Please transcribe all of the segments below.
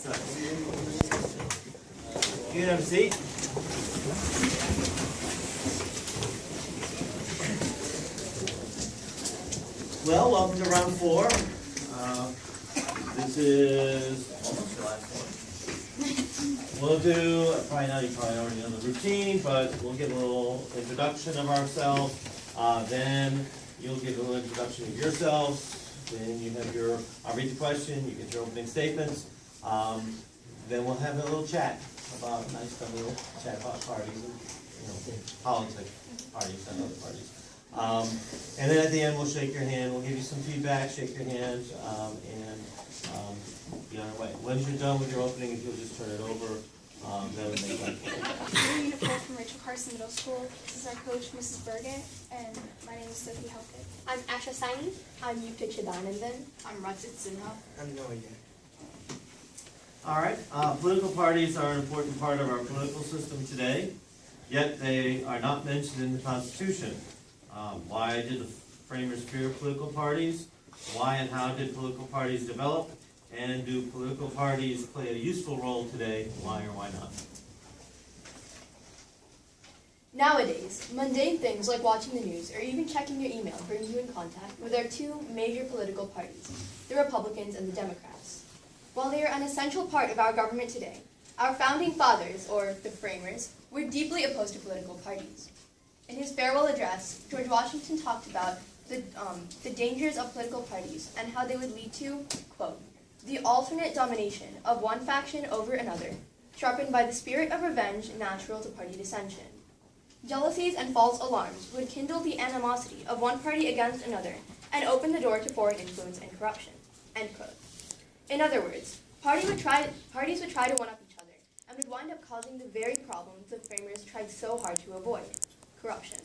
You can have a seat. Well, welcome to round 4. This is almost the last one. We'll do, you probably already know the routine, but we'll give a little introduction of ourselves. Then you'll give a little introduction of yourselves. Then you have your, I'll read the question, you get your opening statements. Then we'll have a little chat about, nice fun little chat about parties and, politics, parties and other parties. And then at the end we'll shake your hand, we'll give you some feedback, shake your hand, and be on our way. Once you're done with your opening, if you'll just turn it over, that would make sense. I'm uniform from Rachel Middle School. This is our coach, Mrs. Berget, and my name is Sophie Helkett. I'm Asha Saini. I'm Yukta Chidanandan. I'm Rachit We. I'm Noah. All right, political parties are an important part of our political system today, yet they are not mentioned in the Constitution. Why did the framers fear political parties? Why and how did political parties develop? And do political parties play a useful role today? Why or why not? Nowadays, mundane things like watching the news or even checking your email bring you in contact with our two major political parties, the Republicans and the Democrats. While they are an essential part of our government today, our founding fathers, or the framers, were deeply opposed to political parties. In his farewell address, George Washington talked about the dangers of political parties and how they would lead to, quote, the alternate domination of one faction over another, sharpened by the spirit of revenge natural to party dissension. Jealousies and false alarms would kindle the animosity of one party against another and open the door to foreign influence and corruption, end quote. In other words, parties would try to one-up each other and would wind up causing the very problems the framers tried so hard to avoid, corruption.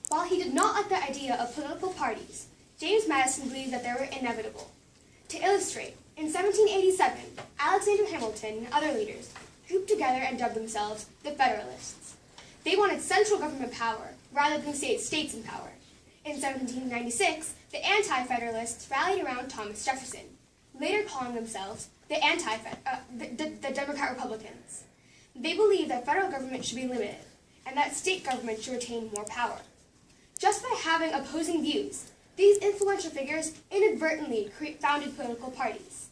While he did not like the idea of political parties, James Madison believed that they were inevitable. To illustrate, in 1787, Alexander Hamilton and other leaders grouped together and dubbed themselves the Federalists. They wanted central government power rather than states in power. In 1796, the Anti-Federalists rallied around Thomas Jefferson, later calling themselves the Democrat Republicans. They believed that federal government should be limited and that state government should retain more power. Just by having opposing views, these influential figures inadvertently founded political parties.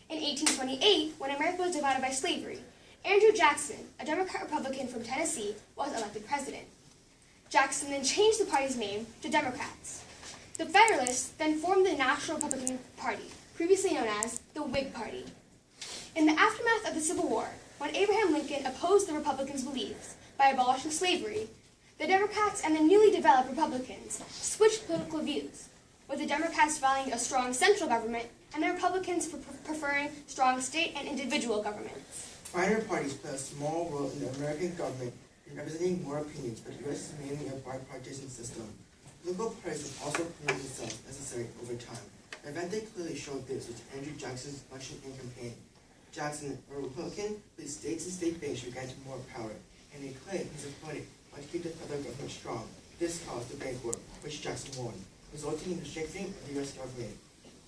In 1828, when America was divided by slavery, Andrew Jackson, a Democrat-Republican from Tennessee, was elected president. Jackson then changed the party's name to Democrats. The Federalists then formed the National Republican Party, previously known as the Whig Party. In the aftermath of the Civil War, when Abraham Lincoln opposed the Republicans' beliefs by abolishing slavery, the Democrats and the newly developed Republicans switched political views, with the Democrats valuing a strong central government and the Republicans preferring strong state and individual governments. Minor parties play a small role in the American government in representing more opinions, but the U.S. is mainly a bipartisan system. Political parties have also proven themselves necessary over time. The event they clearly showed this was Andrew Jackson's election and campaign. Jackson, a Republican, believed states and state banks should grant him more power, and he claimed his opponent wanted to keep the federal government strong. This caused the bank war, which Jackson won, resulting in the strengthening of the U.S. government.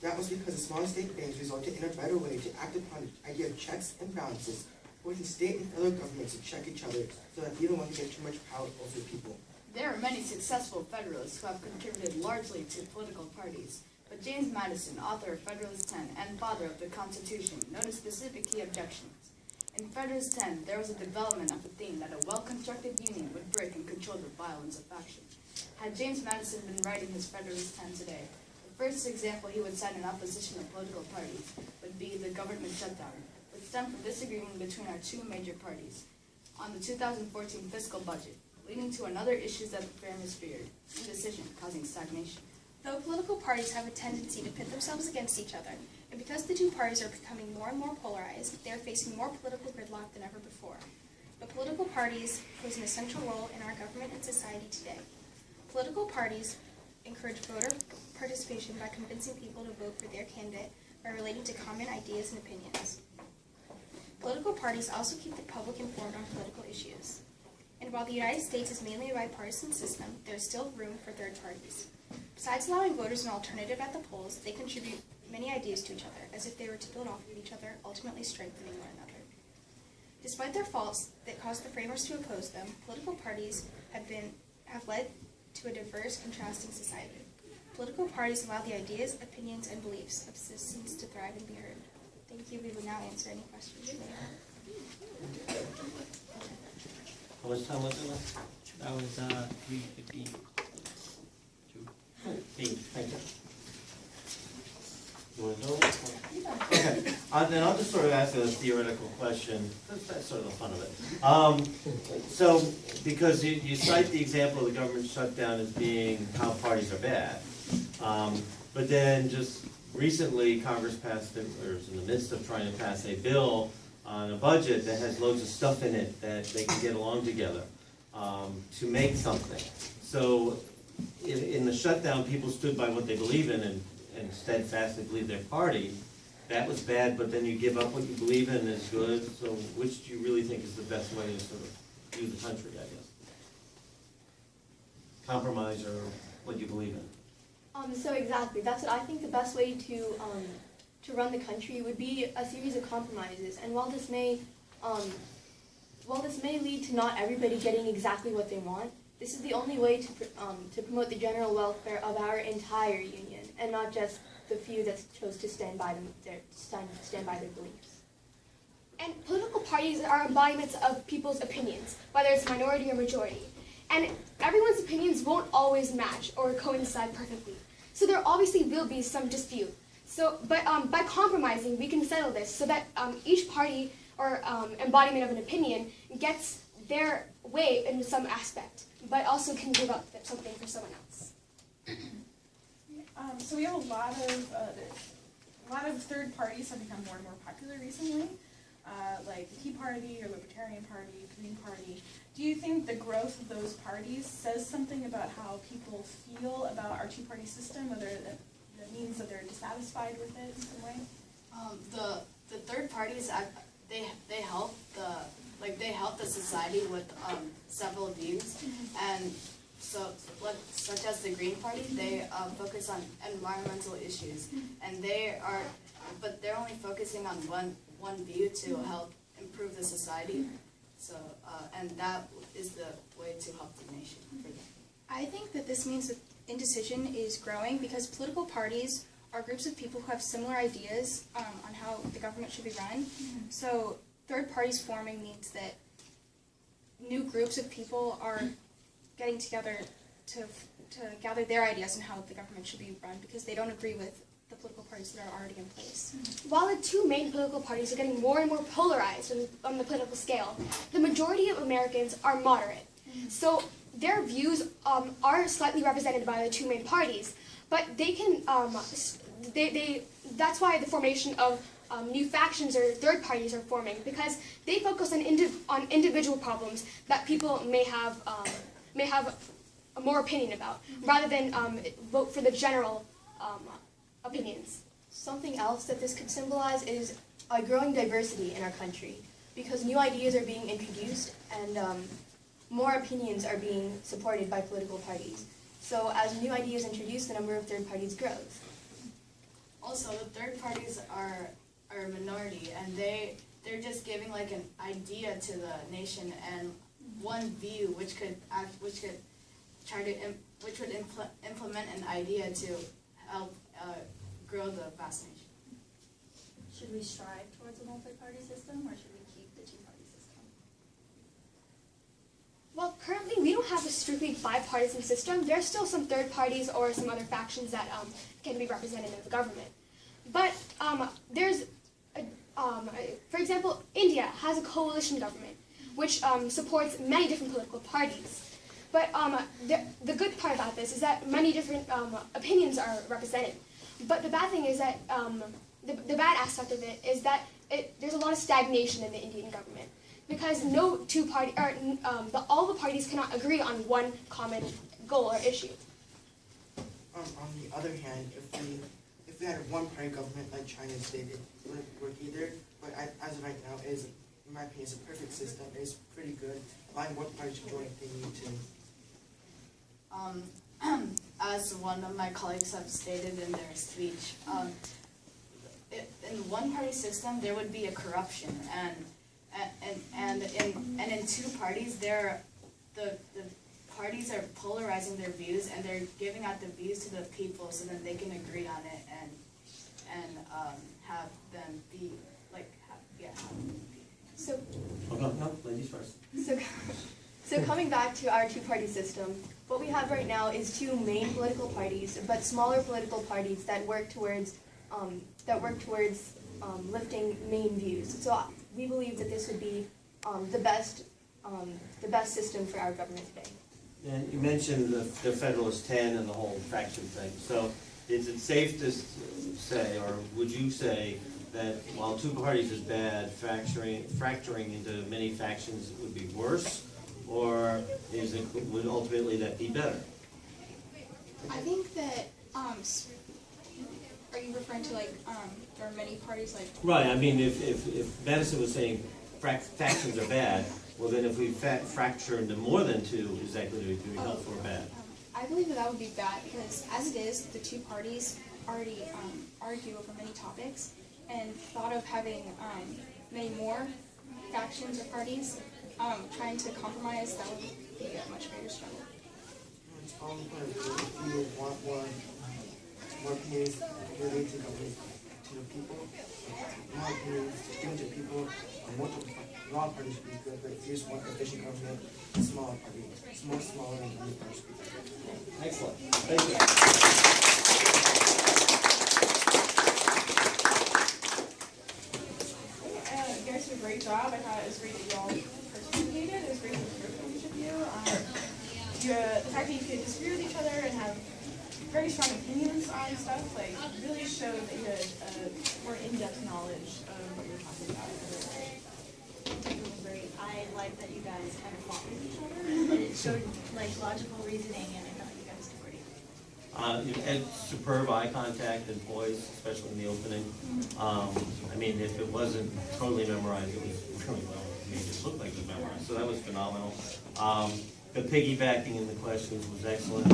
That was because the smaller state banks resulted in a better way to act upon the idea of checks and balances, forcing state and federal governments to check each other so that neither one can get too much power over the people. There are many successful Federalists who have contributed largely to political parties, but James Madison, author of Federalist 10 and father of the Constitution, noted specific key objections. In Federalist 10, there was a development of the theme that a well-constructed union would break and control the violence of faction. Had James Madison been writing his Federalist 10 today, the first example he would cite in opposition of political parties would be the government shutdown, which stemmed from disagreement between our two major parties on the 2014 fiscal budget, leading to another issue that the framers feared, indecision causing stagnation. Though political parties have a tendency to pit themselves against each other, and because the two parties are becoming more and more polarized, they are facing more political gridlock than ever before. But political parties pose an essential role in our government and society today. Political parties encourage voter participation by convincing people to vote for their candidate by relating to common ideas and opinions. Political parties also keep the public informed on political issues. And while the United States is mainly a bipartisan system, there is still room for third parties. Besides allowing voters an alternative at the polls, they contribute many ideas to each other, as if they were to build off of each other, ultimately strengthening one another. Despite their faults that caused the framers to oppose them, political parties have led to a diverse, contrasting society. Political parties allow the ideas, opinions, and beliefs of citizens to thrive and be heard. Thank you. We will now answer any questions you may have. How much time was it left? That was 3:52. Thank you. You want to go? Okay, then I'll just sort of ask a theoretical question. That's sort of the fun of it. So, because you cite the example of the government shutdown as being how parties are bad, but then just recently Congress passed, or is in the midst of trying to pass a bill on a budget that has loads of stuff in it that they can get along together to make something. So, in the shutdown, people stood by what they believe in and steadfastly believe their party. That was bad, but then you give up what you believe in is good. So which do you really think is the best way to sort of view the country, I guess? Compromise or what you believe in? So exactly, that's what I think the best way to run the country would be a series of compromises. And while this may lead to not everybody getting exactly what they want, this is the only way to promote the general welfare of our entire union, and not just the few that chose to stand by their beliefs. And political parties are embodiments of people's opinions, whether it's minority or majority. And everyone's opinions won't always match or coincide perfectly. So there obviously will be some dispute. But by compromising, we can settle this so that each party or embodiment of an opinion gets their way in some aspect, but also can give up something for someone else. So we have a lot of third parties have become more and more popular recently, like the Tea Party or Libertarian Party, Green Party. Do you think the growth of those parties says something about how people feel about our two-party system, whether that means that they're dissatisfied with it in some way? The third parties, they help the society with several views, and such as the Green Party, they focus on environmental issues, and but they're only focusing on one view to help improve the society. So and that is the way to help the nation. I think that this means that indecision is growing because political parties are groups of people who have similar ideas on how the government should be run. So third parties forming means that new groups of people are getting together to gather their ideas on how the government should be run because they don't agree with the political parties that are already in place. While the two main political parties are getting more and more polarized on the political scale, the majority of Americans are moderate. So their views are slightly represented by the two main parties, but they can, that's why the formation of new factions or third parties are forming, because they focus on individual problems that people may have a more opinion about, rather than vote for the general opinions. Something else that this could symbolize is a growing diversity in our country, because new ideas are being introduced and more opinions are being supported by political parties. So as new ideas introduced, the number of third parties grows. Also, the third parties are a minority, and they're just giving like an idea to the nation and one view, which would implement an idea to help grow the vast nation. Should we strive towards a multi-party system, or should we keep the two-party system? Well, currently we don't have a strictly bipartisan system. There's still some third parties or some other factions that can be represented in the government. But for example, India has a coalition government, which supports many different political parties. But the good part about this is that many different opinions are represented. But the bad thing is that the bad aspect of it is that there's a lot of stagnation in the Indian government, because no two party or all the parties cannot agree on one common goal or issue. On the other hand, if we had a one-party government like China stated, it wouldn't work either. But as of right now, in my opinion, it's a perfect system. It's pretty good. Allowing one party to join if they need to. As one of my colleagues have stated in their speech, in the one-party system, there would be a corruption, and in two parties, the parties are polarizing their views, and they're giving out the views to the people so that they can agree on it and have them be like So, No, ladies first. so coming back to our two-party system, what we have right now is two main political parties, but smaller political parties that work towards lifting main views. So we believe that this would be the best system for our government today. And you mentioned the Federalist 10 and the whole faction thing. So is it safe to say, or would you say, that while two parties is bad, fracturing into many factions would be worse, or would ultimately that be better? I think that, are you referring to like, there are many parties like? Right, I mean, if Madison was saying factions are bad, well then if we fracture into more than two, is that going to be helpful or bad? I believe that would be bad because as it is, the two parties already argue over many topics, and thought of having many more factions or parties trying to compromise, that would be a much greater struggle. If you want more opinions related to government to the people, more opinions given to people, long parties would be good, but if you just want efficient government, smaller parties, smaller and government parties would be good. Excellent, thank you. You guys did a great job. I thought it was great that you all participated. It was great to hear from each of you. The fact that you could disagree with each other and have very strong opinions on stuff, like, really showed that you had more in-depth knowledge of what you were talking about. It was great. I like that you guys kind of fought with each other. And it showed like logical reasoning, and I thought you guys did great. You had superb eye contact and poise, especially in the opening. I mean, if it wasn't totally memorized, it was really well made. It looked like it was memorized, so that was phenomenal. The piggybacking in the questions was excellent.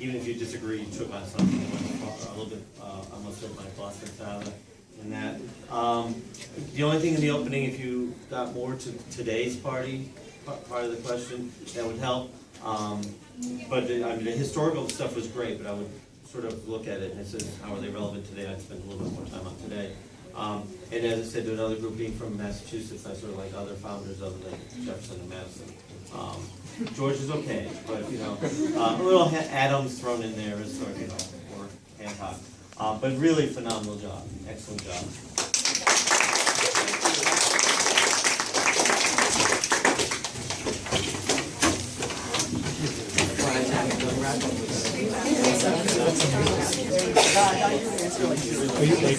Even if you disagree, you took on something that went a little bit, almost like my thoughts out of in that. The only thing in the opening, if you got more to today's part of the question, that would help. But I mean, the historical stuff was great, but I would sort of look at it and it says, how are they relevant today? I'd spend a little bit more time on today. And as I said to another group being from Massachusetts, I sort of like other founders other than Jefferson and Madison. George is okay, but you know, a little Adams thrown in there is sort of, you know, or Hancock. But really phenomenal job, excellent job. Are you late?